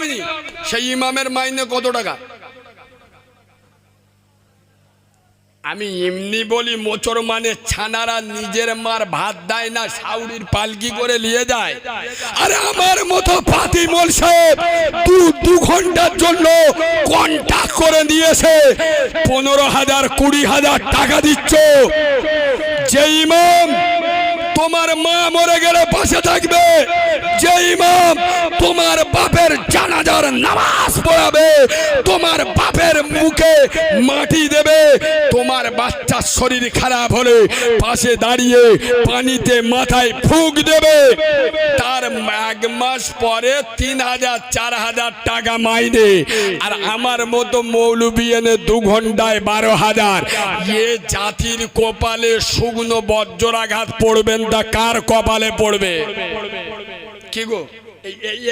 আমি সেই ইমামের মাইনে কত টাকা? আমি এমনি বলি, মোচর মানে ছানারা নিজের মার ভাত দেয় না, শাউরির পালকি করে নিয়ে যায়। আরে আমার মতো ফাতিমুল সাহেব 2 ঘন্টার জন্য কন্ট্যাক্ট করে দিয়েছে, 15,000 20,000 টাকা দিচ্ছ। যে ইমাম তোমার মা মরে গেলে পাশে থাকবে, যে ইমাম তোমার বাপের জানাজার নামাজ পড়াবে, তোমার বাপের মুখে মাটি দেবে, তোমার বাচ্চার শরীর খারাপ হলে পাশে দাঁড়িয়ে পানিতে মাথায় ফুঁক দেবে, তার 1 মাস পরে 3,000 4,000 টাকা মাইনে। আর আমার মতো মৌলবি এনে 2 ঘন্টায় 12,000। এ জাতির কপালে শুকনো বজ্রাঘাত পড়বেন, তা কার কপালে পড়বে? কি গো,